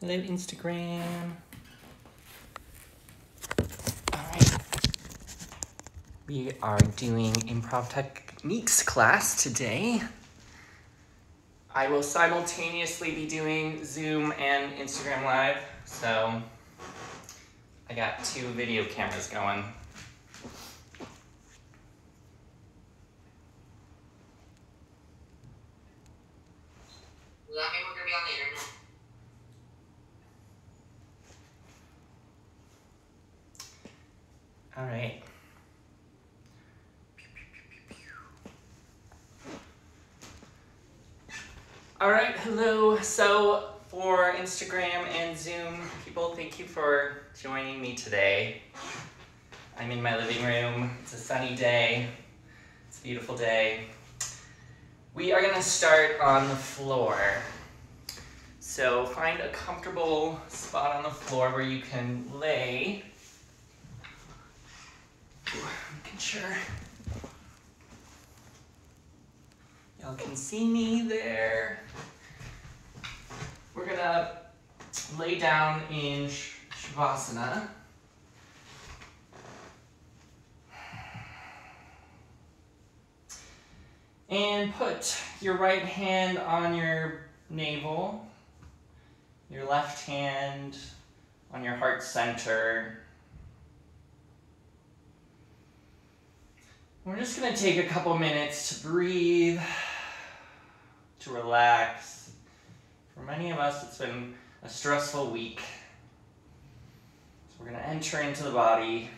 Hello, Instagram. All right. We are doing improv techniques class today. I will simultaneously be doing Zoom and Instagram Live, so I got 2 video cameras going. Does that mean we're gonna be on the internet? All right. All right, hello. So for Instagram and Zoom people, thank you for joining me today. I'm in my living room. It's a sunny day. It's a beautiful day. We are gonna start on the floor. So find a comfortable spot on the floor where you can lay. Making sure y'all can see me there. We're gonna lay down in Shavasana. And put your right hand on your navel, your left hand on your heart center. We're just going to take a couple minutes to breathe, to relax. For many of us, it's been a stressful week. So we're going to enter into the body.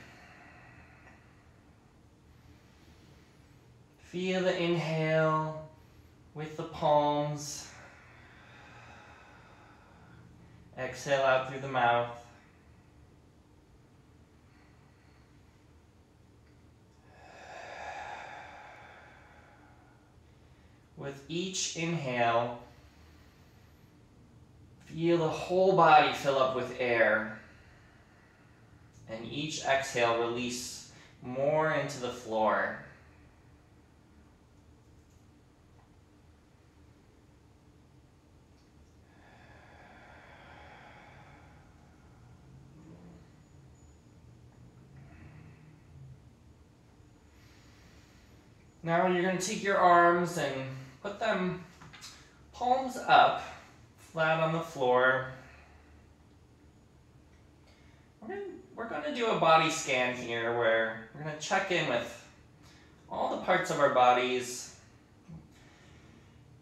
Feel the inhale with the palms. Exhale out through the mouth. With each inhale, feel the whole body fill up with air. And each exhale, release more into the floor. Now you're going to take your arms and put them palms up, flat on the floor. We're going to do a body scan here where we're going to check in with all the parts of our bodies.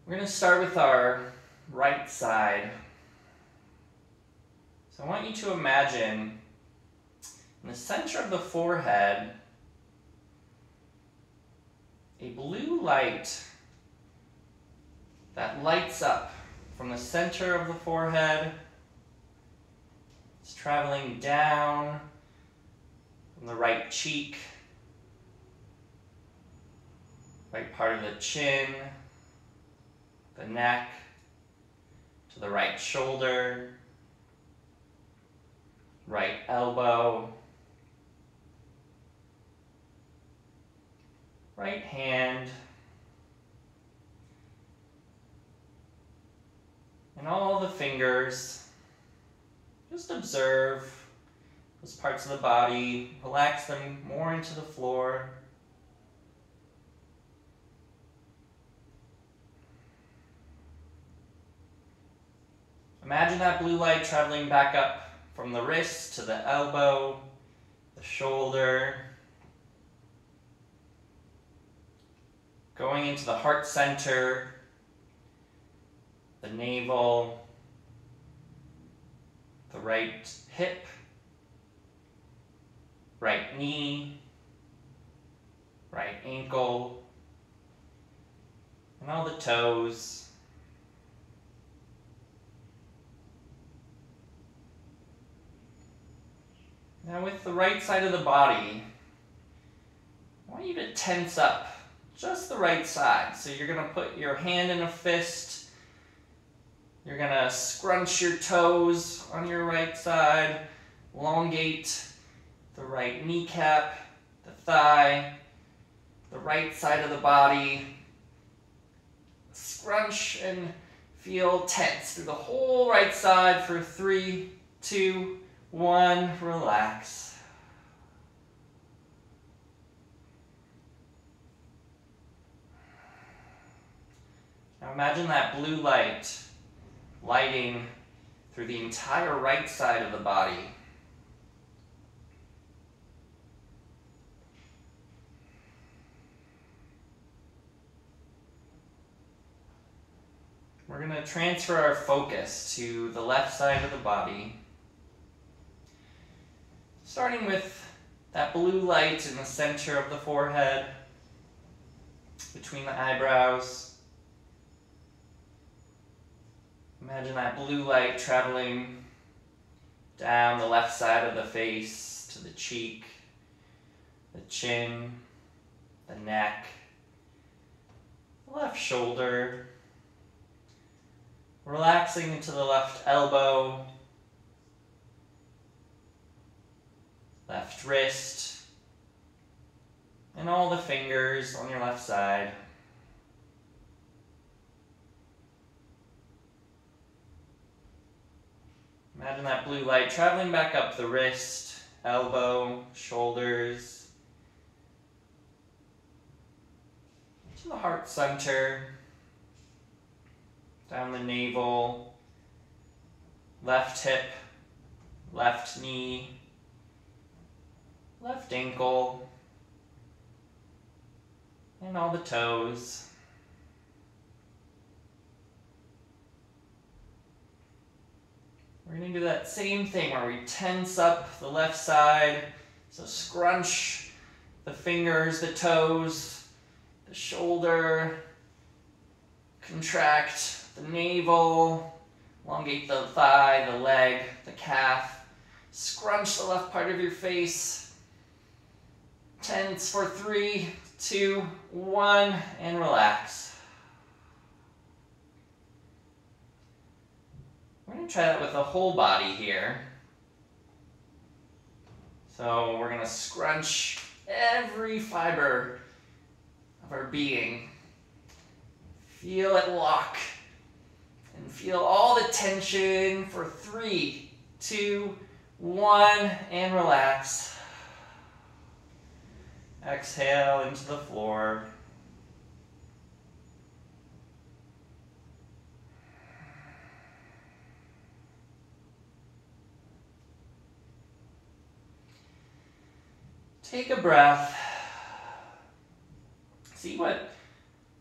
We're going to start with our right side. So I want you to imagine in the center of the forehead a blue light that lights up from the center of the forehead. It's traveling down from the right cheek, right part of the chin, the neck, to the right shoulder, right elbow, right hand, and all the fingers. Just observe those parts of the body, relax them more into the floor. Imagine that blue light traveling back up from the wrist to the elbow, the shoulder, going into the heart center, the navel, the right hip, right knee, right ankle, and all the toes. Now with the right side of the body, I want you to tense up just the right side. So you're going to put your hand in a fist. You're going to scrunch your toes on your right side, elongate the right kneecap, the thigh, the right side of the body. Scrunch and Feel tense through the whole right side for 3, 2, 1. Relax. Now imagine that blue light lighting through the entire right side of the body. We're going to transfer our focus to the left side of the body, starting with that blue light in the center of the forehead, between the eyebrows. Imagine that blue light traveling down the left side of the face to the cheek, the chin, the neck, the left shoulder, relaxing into the left elbow, left wrist, and all the fingers on your left side. Imagine that blue light traveling back up the wrist, elbow, shoulders, to the heart center, down the navel, left hip, left knee, left ankle, and all the toes. We're going to do that same thing where we tense up the left side. So scrunch the fingers, the toes, the shoulder, contract the navel, elongate the thigh, the leg, the calf. Scrunch the left part of your face. Tense for 3, 2, 1, and relax. We're going to try that with the whole body here. So we're going to scrunch every fiber of our being. Feel it lock. And feel all the tension for 3, 2, 1, and relax. Exhale into the floor. Take a breath.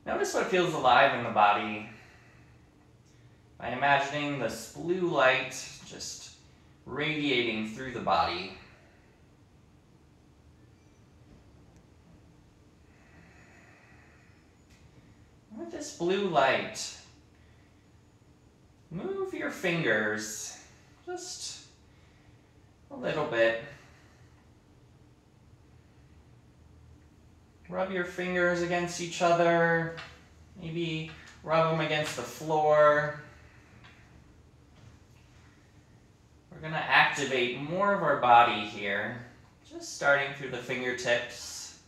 Notice what feels alive in the body by imagining this blue light just radiating through the body. With this blue light, move your fingers just a little bit. Rub your fingers against each other, maybe rub them against the floor. We're going to activate more of our body here, just starting through the fingertips.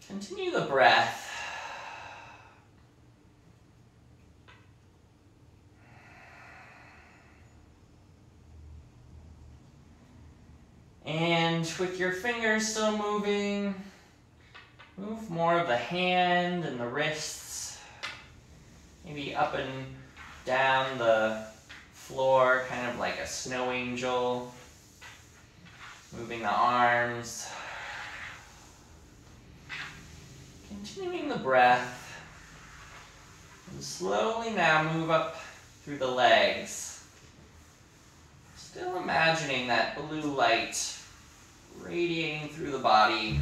Continue the breath. And with your fingers still moving, move more of the hand and the wrists, maybe up and down the floor, kind of like a snow angel, moving the arms, continuing the breath, and slowly now move up through the legs, still imagining that blue light radiating through the body.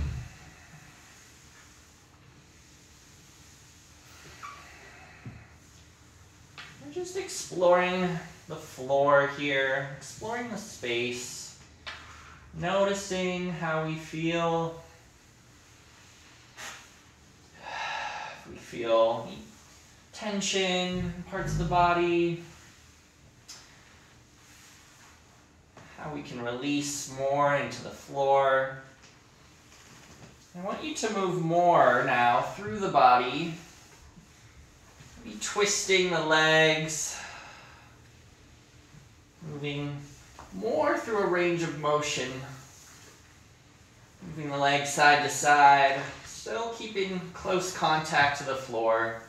We're just exploring the floor here, exploring the space, noticing how we feel. If we feel any tension in parts of the body, how we can release more into the floor. I want you to move more now through the body. Be twisting the legs, moving more through a range of motion. Moving the legs side to side, still keeping close contact to the floor.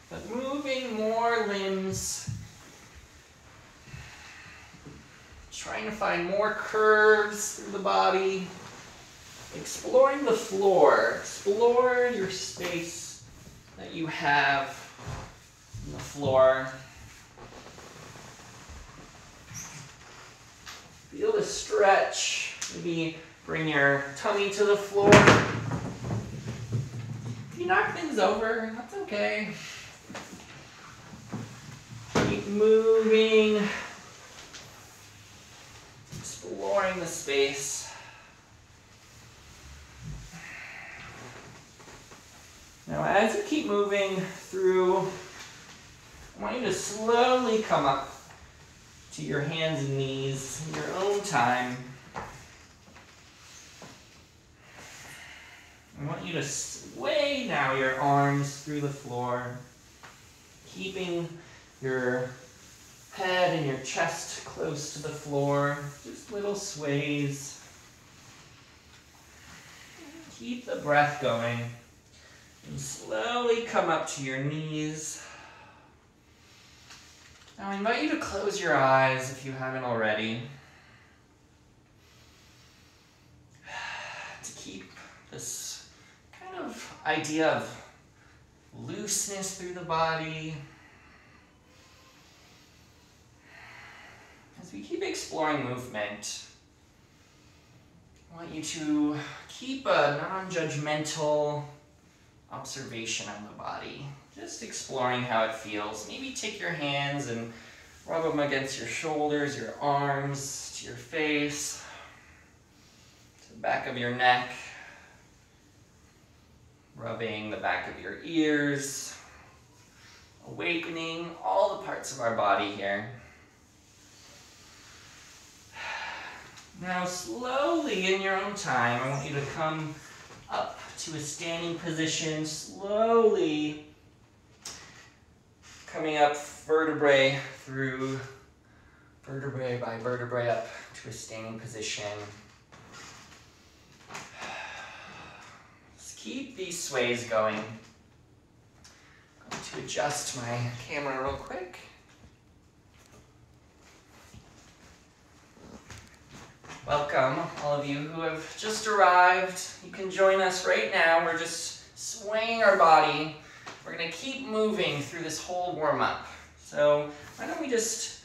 But moving more limbs, trying to find more curves through the body, exploring the floor, explore your space that you have on the floor. Feel the stretch, maybe bring your tummy to the floor. If you knock things over, that's okay. Keep moving, exploring the space. Now, as you keep moving through, I want you to slowly come up to your hands and knees in your own time. I want you to sway now your arms through the floor, keeping your head and your chest close to the floor, just little sways. Keep the breath going and slowly come up to your knees. Now I invite you to close your eyes if you haven't already. To keep this kind of idea of looseness through the body. As we keep exploring movement, I want you to keep a non-judgmental observation on the body. Just exploring how it feels. Maybe take your hands and rub them against your shoulders, your arms, to your face, to the back of your neck, rubbing the back of your ears, awakening all the parts of our body here. Now slowly in your own time, I want you to come up to a standing position, slowly coming up vertebrae through vertebrae by vertebrae up to a standing position. Let's keep these sways going. I'm going to adjust my camera real quick. Welcome, all of you who have just arrived. You can join us right now. We're just swaying our body. We're going to keep moving through this whole warm-up. So why don't we just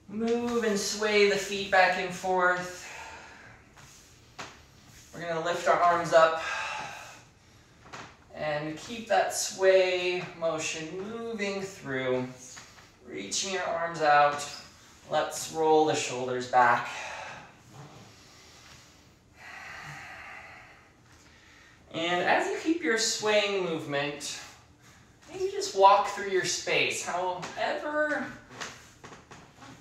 move and sway the feet back and forth. We're going to lift our arms up and keep that sway motion moving through. Reaching your arms out. Let's roll the shoulders back. And as you keep your swaying movement, maybe just walk through your space,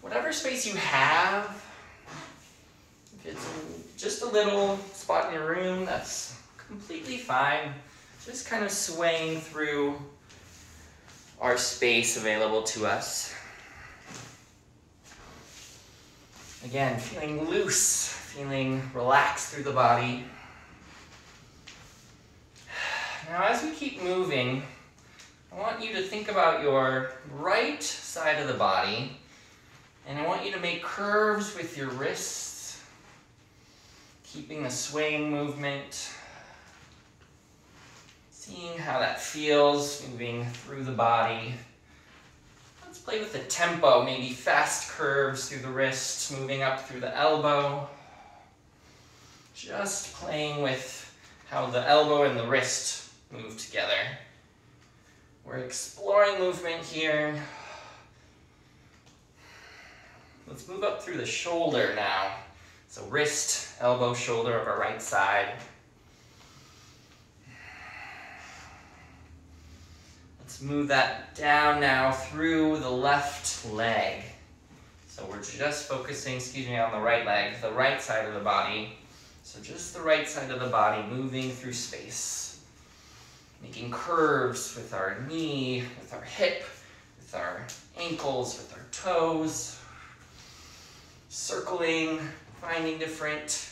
whatever space you have. If it's just a little spot in your room, that's completely fine. Just kind of swaying through our space available to us. Again, feeling loose, feeling relaxed through the body. Now, as we keep moving, I want you to think about your right side of the body, and I want you to make curves with your wrists, keeping the swaying movement, seeing how that feels moving through the body. Let's play with the tempo, maybe fast curves through the wrists, moving up through the elbow. Just playing with how the elbow and the wrist move together. We're exploring movement here. Let's move up through the shoulder now. So wrist, elbow, shoulder of our right side. Let's move that down now through the left leg. So we're just focusing, on the right leg, the right side of the body. So just the right side of the body moving through space. Making curves with our knee, with our hip, with our ankles, with our toes. Circling, finding different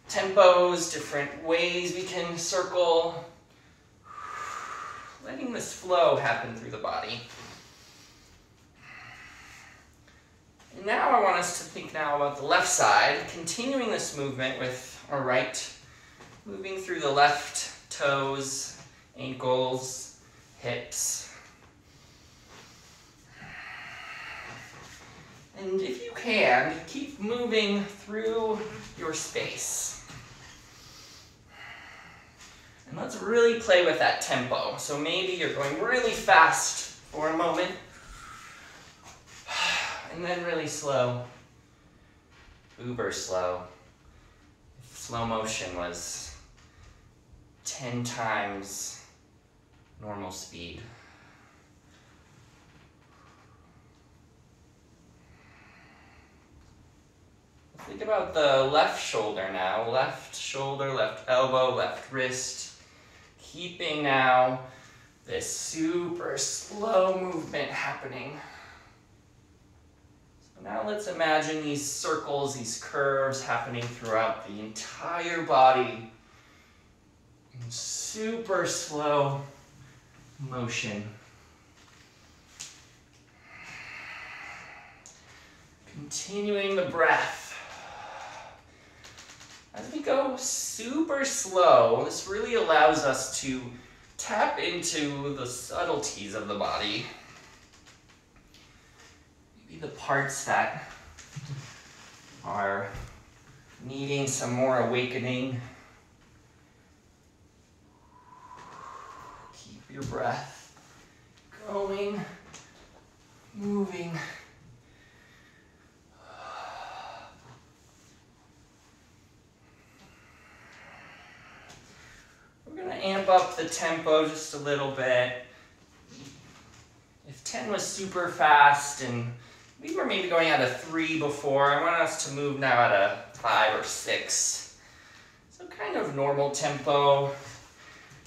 tempos, different ways we can circle. Letting this flow happen through the body. And now I want us to think now about the left side, continuing this movement with our right, moving through the left toes, ankles, hips. And if you can, keep moving through your space. And let's really play with that tempo. So maybe you're going really fast for a moment, and then really slow, uber slow. If slow motion was 10 times normal speed. Think about the left shoulder now. Left shoulder, left elbow, left wrist. Keeping now this super slow movement happening. So now let's imagine these circles, these curves happening throughout the entire body in super slow motion. Continuing the breath. As we go super slow, this really allows us to tap into the subtleties of the body. Maybe the parts that are needing some more awakening. Keep your breath going, moving. We're going to amp up the tempo just a little bit. If 10 was super fast and we were maybe going at a 3 before, I want us to move now at a 5 or 6. So kind of normal tempo.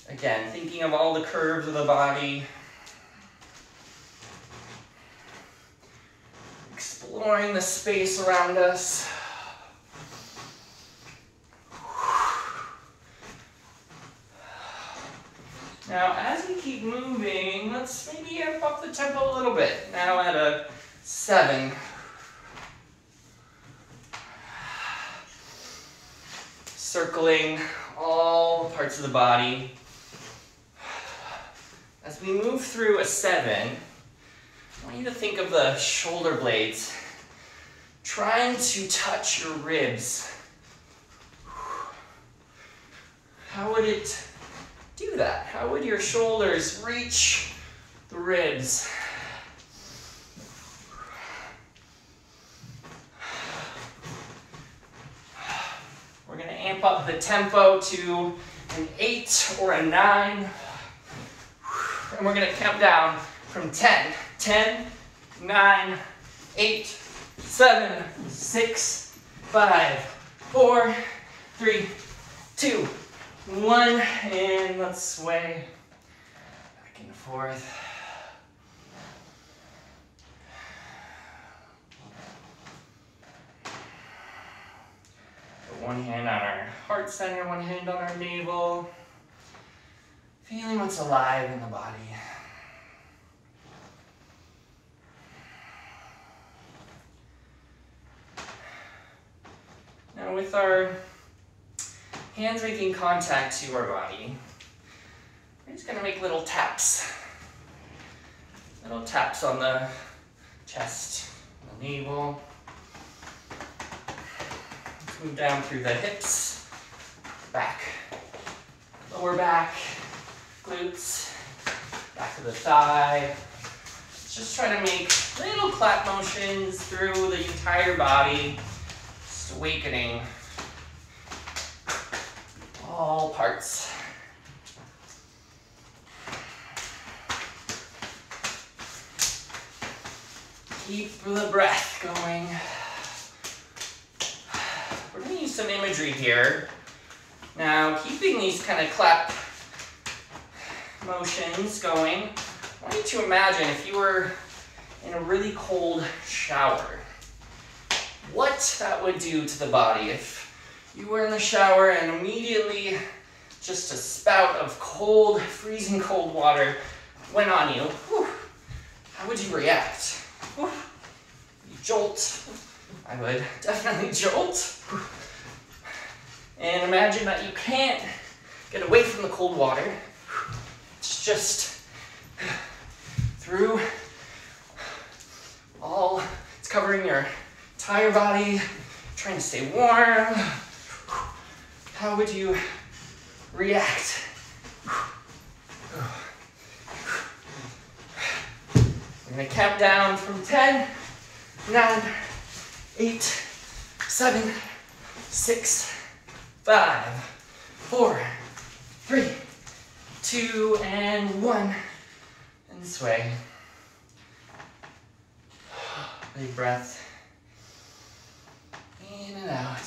Again, thinking of all the curves of the body. Exploring the space around us. Now, as we keep moving, let's maybe amp up the tempo a little bit. Now at a 7. Circling all parts of the body. As we move through a 7, I want you to think of the shoulder blades trying to touch your ribs. How would it do that? How would your shoulders reach the ribs? We're going to amp up the tempo to an 8 or a 9. And we're going to count down from 10. 10, 9, 8, 7, 6, 5, 4, 3, 2, 1. And let's sway back and forth. Put one hand on our heart center, one hand on our navel. Feeling what's alive in the body. Now with our hands making contact to our body, we're just going to make little taps. Little taps on the chest, the navel. Let's move down through the hips, back, lower back, glutes, back of the thigh. Let's just try to make little clap motions through the entire body, just awakening all parts. Keep the breath going. We're going to use some imagery here. Now, keeping these kind of clap motions going, I want you to imagine if you were in a really cold shower, what that would do to the body. If you were in the shower and immediately just a spout of cold, freezing cold water went on you, whew, how would you react? Whew, you jolt. I would definitely jolt. And imagine that you can't get away from the cold water. It's just through all, it's covering your entire body, trying to stay warm. How would you react? We're gonna count down from 10, 9, 8, 7, 6, 5, 4, 3, 2, and 1. And this way. Big breath. In and out.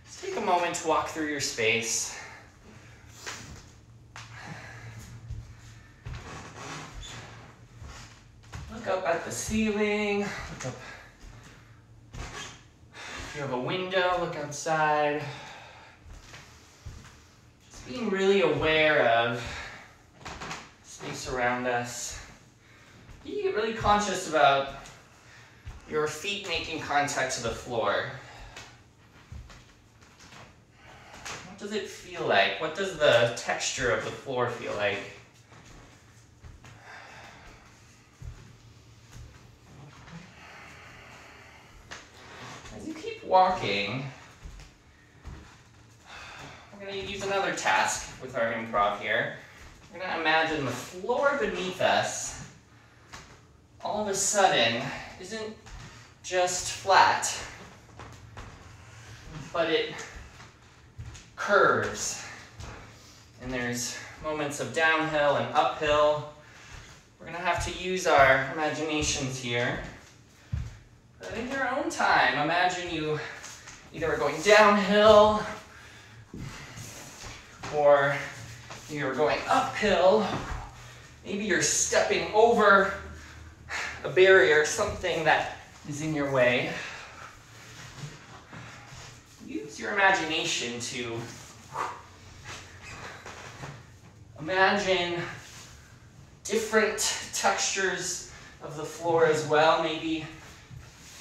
Just take a moment to walk through your space. Look up at the ceiling. Look up. If you have a window, look outside. Just being really aware of space around us. You get really conscious about your feet making contact to the floor. What does it feel like? What does the texture of the floor feel like? As you keep walking, we're going to use another task with our improv here. We're going to imagine the floor beneath us all of a sudden isn't just flat, but it curves. And there's moments of downhill and uphill. We're going to have to use our imaginations here. But in your own time, imagine you either are going downhill or you're going uphill. Maybe you're stepping over a barrier, something that is in your way. Use your imagination to imagine different textures of the floor as well. Maybe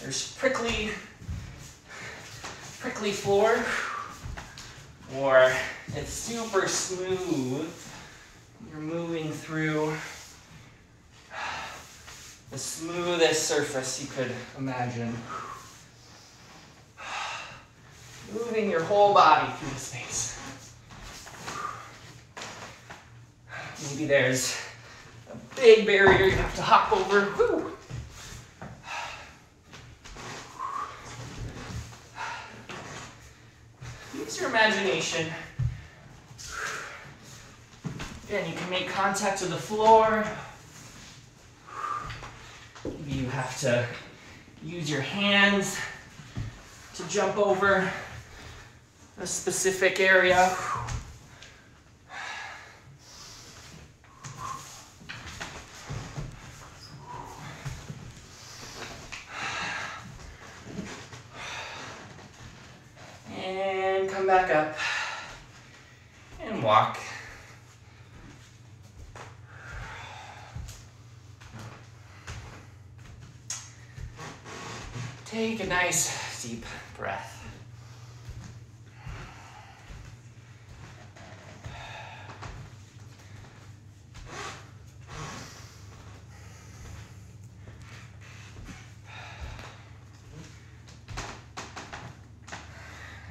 there's prickly floor, or it's super smooth. You're moving through the smoothest surface you could imagine. Moving your whole body through the space. Maybe there's a big barrier you have to hop over. Woo. Use your imagination. Again, you can make contact with the floor. Maybe you have to use your hands to jump over a specific area. And come back up and walk. Take a nice deep breath.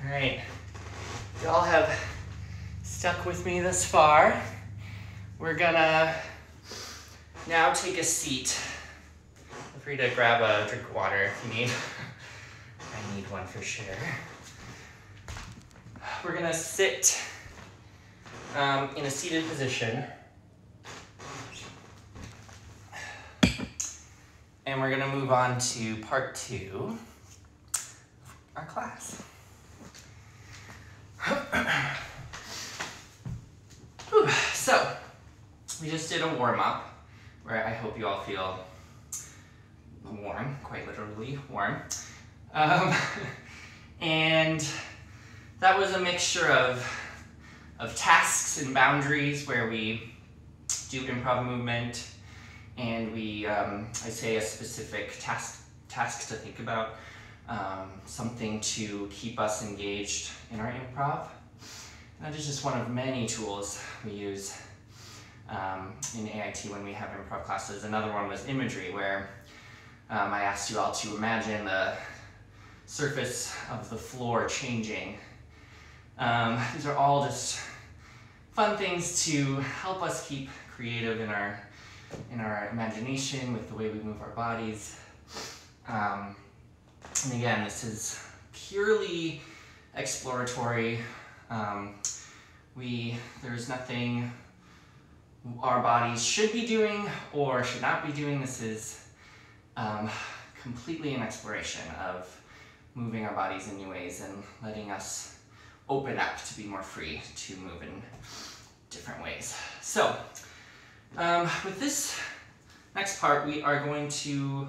All right, y'all have stuck with me this far. We're gonna now take a seat. Feel free to grab a drink of water if you need. I need one for sure. We're gonna sit in a seated position. and we're gonna move on to part 2 of our class. So, we just did a warm-up where I hope you all feel warm, quite literally warm. And that was a mixture of tasks and boundaries where we do improv movement and we, I say a specific task to think about, something to keep us engaged in our improv. And that is just one of many tools we use in AIT when we have improv classes. Another one was imagery, where I asked you all to imagine the surface of the floor changing. These are all just fun things to help us keep creative in our imagination with the way we move our bodies. And again, this is purely exploratory. There's nothing our bodies should be doing or should not be doing. This is completely an exploration of moving our bodies in new ways and letting us open up to be more free to move in different ways. So, with this next part, we are going to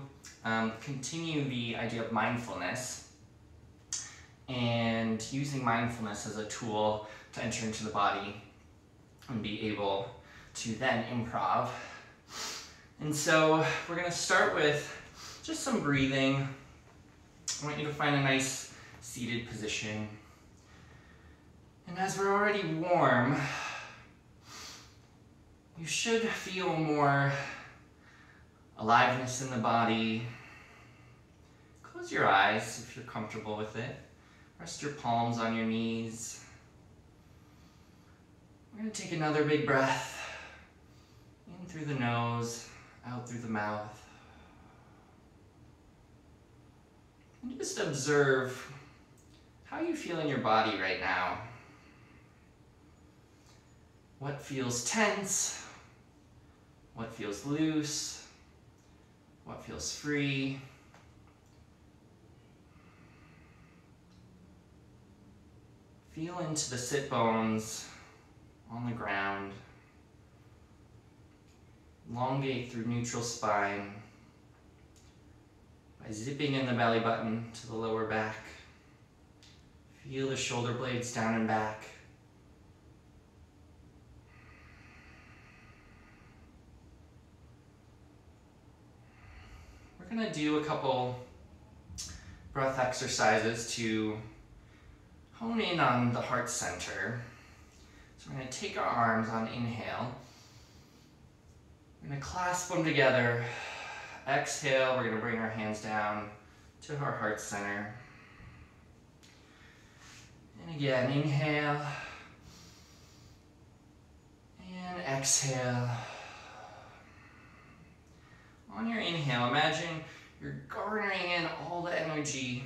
continue the idea of mindfulness and using mindfulness as a tool to enter into the body and be able to then improv. And so we're going to start with just some breathing. I want you to find a nice seated position. And as we're already warm, you should feel more aliveness in the body. Close your eyes if you're comfortable with it. Rest your palms on your knees. We're going to take another big breath. In through the nose, out through the mouth. And just observe how you feel in your body right now. What feels tense? What feels loose? What feels free? Feel into the sit bones on the ground. Elongate through neutral spine by zipping in the belly button to the lower back. Feel the shoulder blades down and back. We're going to do a couple breath exercises to hone in on the heart center. So we're going to take our arms on inhale. We're going to clasp them together. Exhale, we're going to bring our hands down to our heart center. And again, inhale. And exhale. On your inhale, imagine you're garnering in all the energy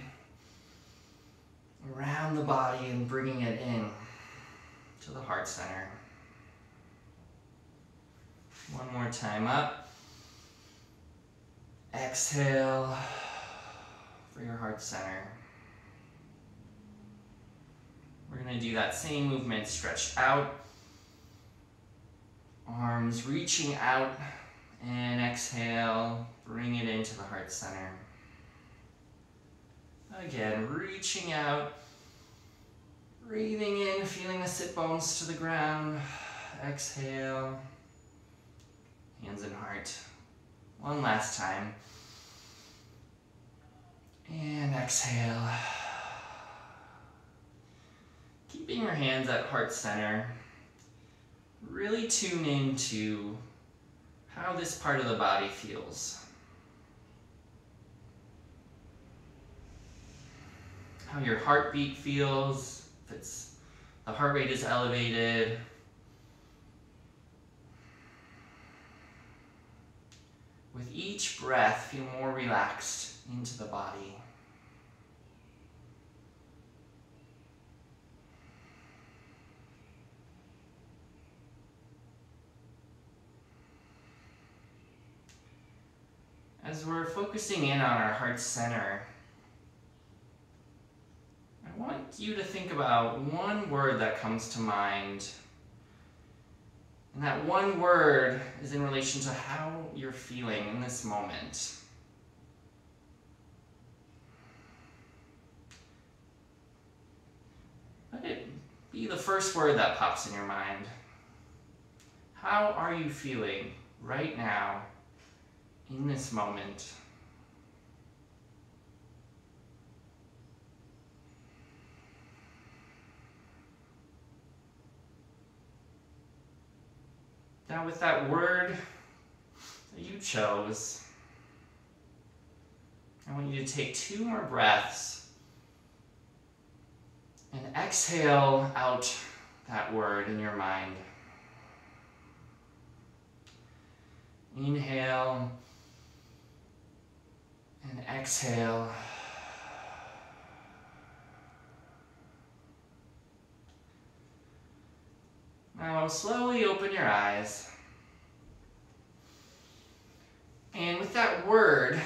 around the body and bringing it in to the heart center. One more time up. Exhale for your heart center. We're going to do that same movement, stretched out. Arms reaching out, and exhale, bring it into the heart center. Again, reaching out, breathing in, feeling the sit bones to the ground. Exhale, hands and heart. One last time. And exhale. Keeping your hands at heart center. Really tune into how this part of the body feels. How your heartbeat feels, if the heart rate is elevated. With each breath, feel more relaxed into the body. as we're focusing in on our heart center, I want you to think about one word that comes to mind. And that one word is in relation to how you're feeling in this moment. Let it be the first word that pops in your mind. How are you feeling right now in this moment? Now with that word that you chose, I want you to take 2 more breaths and exhale out that word in your mind. Inhale and exhale. Now slowly open your eyes. And with that word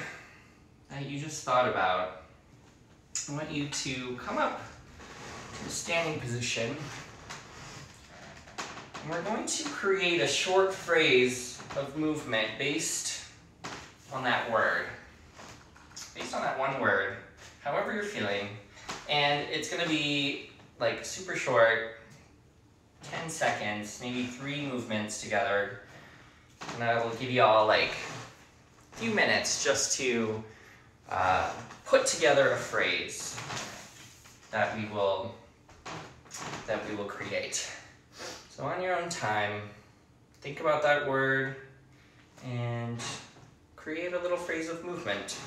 that you just thought about, I want you to come up to a standing position. And we're going to create a short phrase of movement based on that word. Based on that one word, however you're feeling. And it's going to be like super short, 10 seconds, maybe 3 movements together. And I will give you all like a few minutes just to put together a phrase that we will create. So on your own time, think about that word and create a little phrase of movement.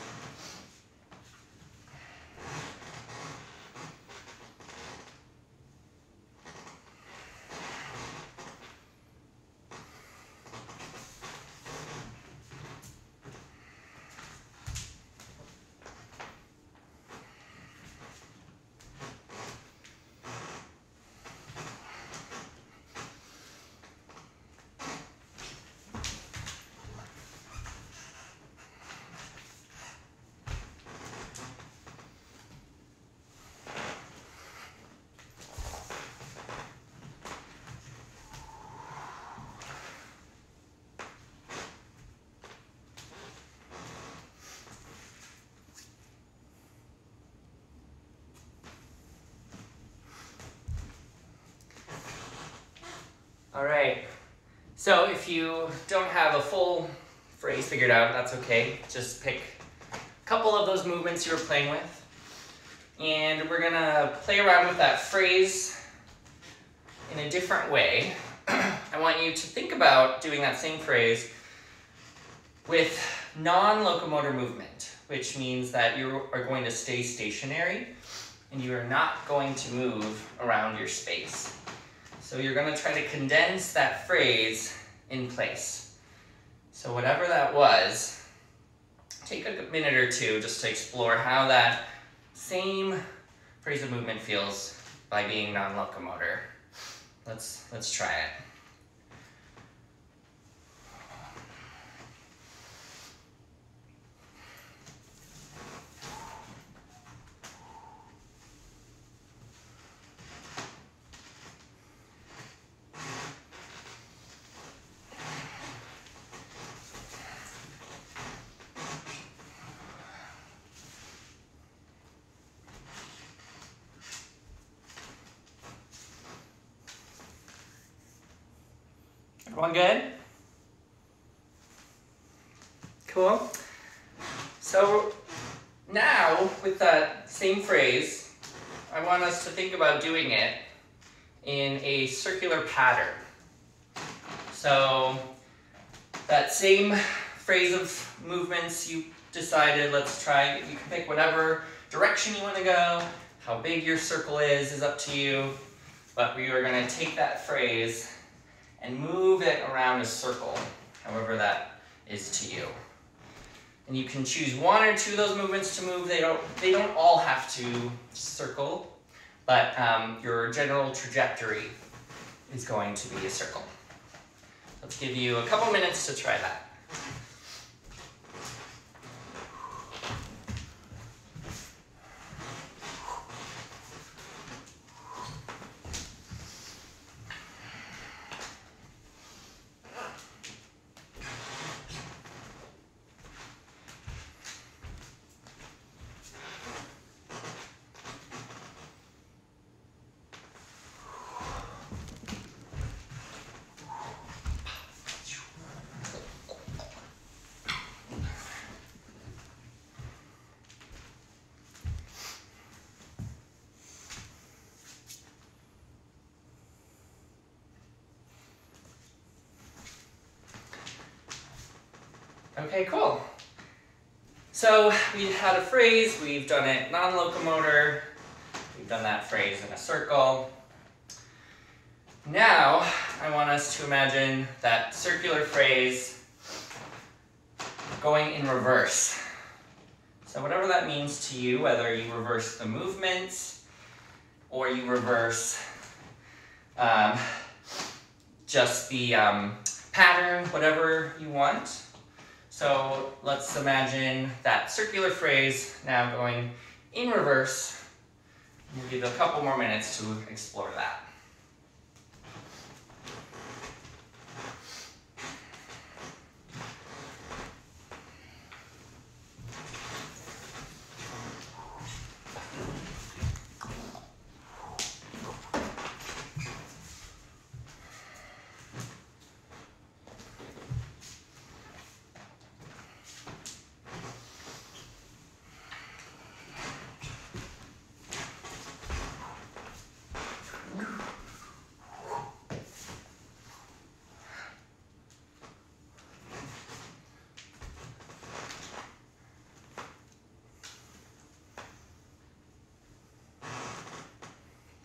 All right, so if you don't have a full phrase figured out, that's okay. Just pick a couple of those movements you were playing with. And we're gonna play around with that phrase in a different way. I want you to think about doing that same phrase with non-locomotor movement, which means that you are going to stay stationary and you are not going to move around your space. So you're going to try to condense that phrase in place. So whatever that was, take a minute or two just to explore how that same phrase of movement feels by being non-locomotor. Let's try it. Everyone good? Cool. So now with that same phrase, I want us to think about doing it in a circular pattern. So that same phrase of movements you decided, let's try, you can pick whatever direction you want to go, how big your circle is up to you, but we are going to take that phrase and move it around a circle, however that is to you. And you can choose 1 or 2 of those movements to move. They don't all have to circle, but your general trajectory is going to be a circle. Let's give you a couple minutes to try that. Okay, cool. So we had a phrase, we've done it non-locomotor, we've done that phrase in a circle. Now, I want us to imagine that circular phrase going in reverse. So whatever that means to you, whether you reverse the movements or you reverse just the pattern, whatever you want. So let's imagine that circular phrase now going in reverse. We'll give it a couple more minutes to explore that.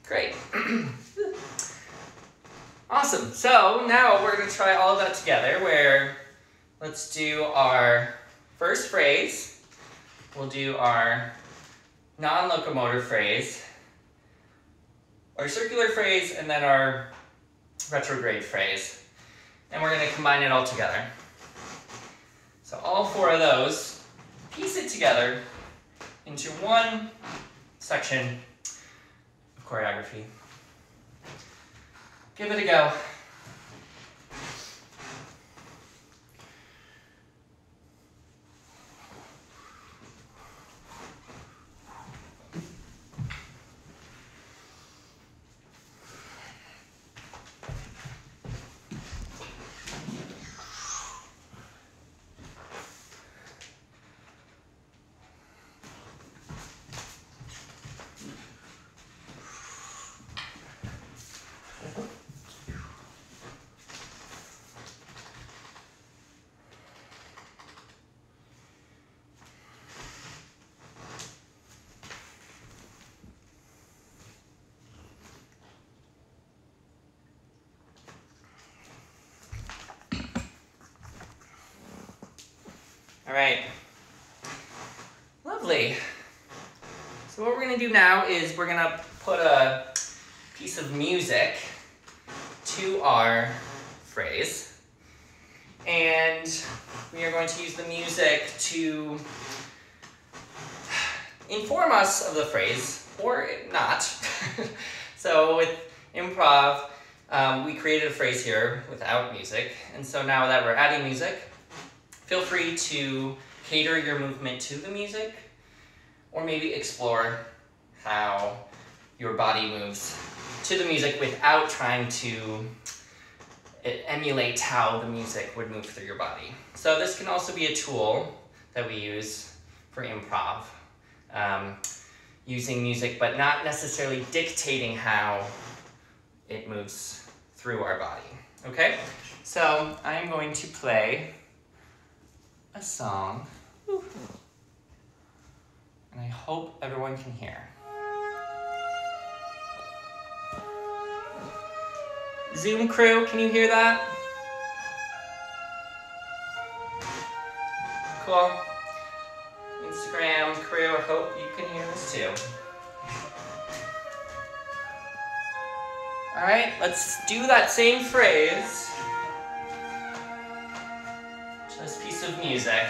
Great. Awesome. So now we're going to try all of that together where let's do our first phrase. We'll do our non-locomotor phrase, our circular phrase, and then our retrograde phrase. And we're going to combine it all together. So all four of those, piece it together into one section of choreography. Give it a go. All right, lovely. So what we're gonna do now is we're gonna put a piece of music to our phrase. And we are going to use the music to inform us of the phrase, or not. So with improv, we created a phrase here without music. And so now that we're adding music, feel free to cater your movement to the music, or maybe explore how your body moves to the music without trying to emulate how the music would move through your body. So this can also be a tool that we use for improv, using music but not necessarily dictating how it moves through our body. Okay? So I'm going to play a song, and I hope everyone can hear. Zoom crew, can you hear that? Cool. Instagram crew, I hope you can hear this too. All right, let's do that same phrase. This piece of music.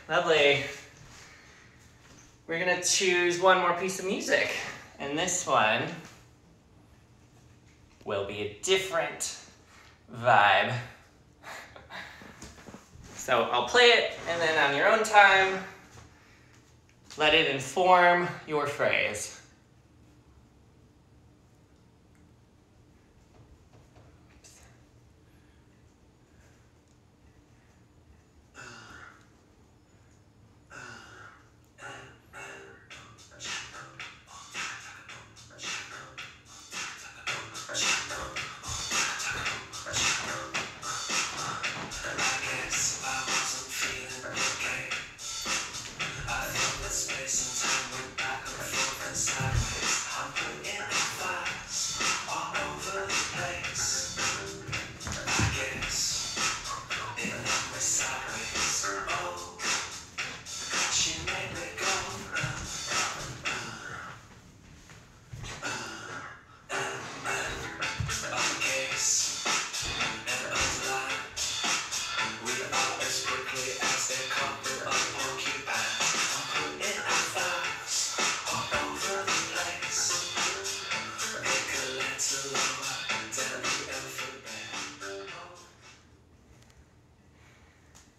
lovely. We're gonna choose one more piece of music, and this one will be a different vibe. So I'll play it, and then on your own time, let it inform your phrase.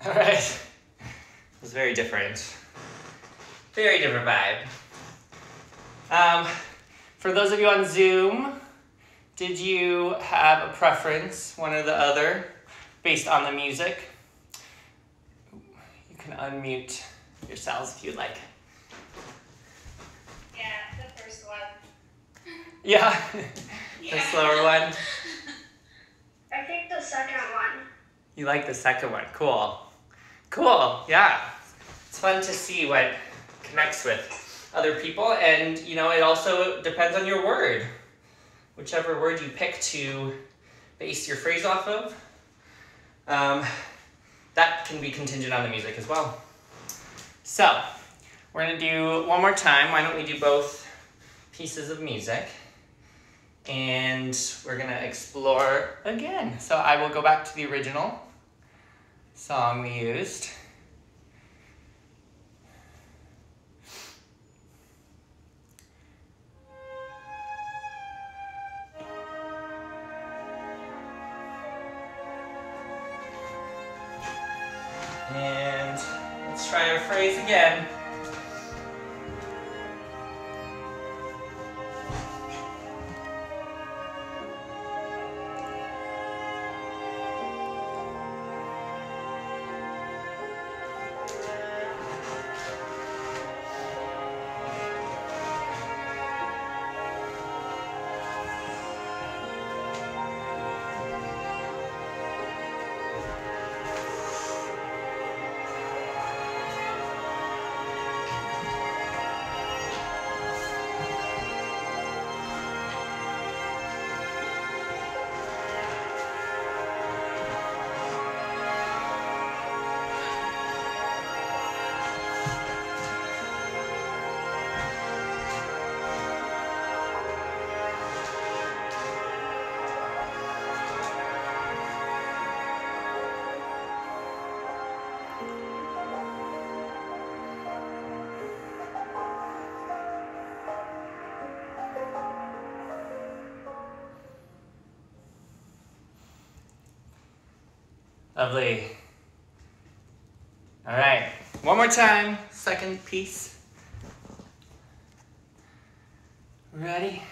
All right, it was very different vibe. For those of you on Zoom, did you have a preference, one or the other, based on the music? You can unmute yourselves if you'd like. Yeah, the first one. Yeah, the slower one. I think the second one. You like the second one, cool. Cool, yeah. It's fun to see what connects with other people, and you know, it also depends on your word. Whichever word you pick to base your phrase off of, that can be contingent on the music as well. So, we're gonna do one more time. Why don't we do both pieces of music? And we're gonna explore again. So I will go back to the original song we used. And let's try our phrase again. Lovely. All right, one more time, second piece. Ready?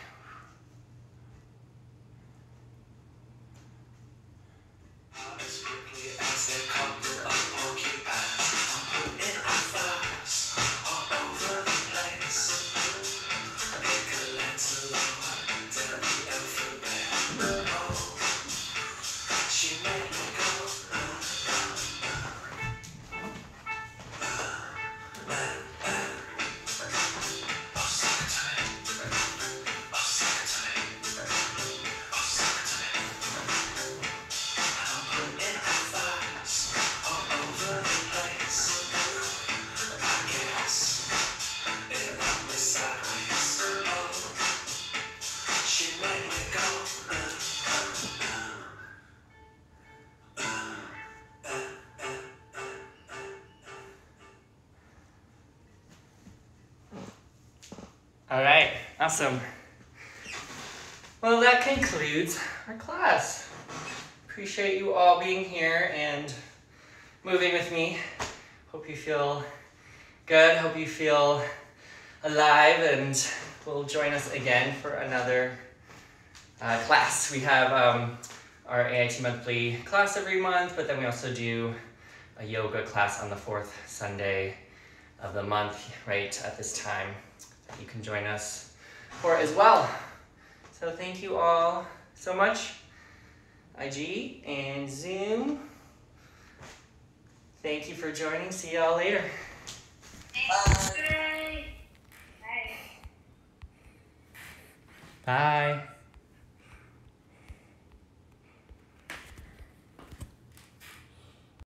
All right, awesome. Well, that concludes our class. Appreciate you all being here and moving with me. Hope you feel good. Hope you feel alive and will join us again for another class. We have our AIT monthly class every month, but then we also do a yoga class on the 4th Sunday of the month, right at this time, that you can join us for as well. So thank you all so much. IG and Zoom. Thank you for joining. See y'all later. Bye. Bye. Bye.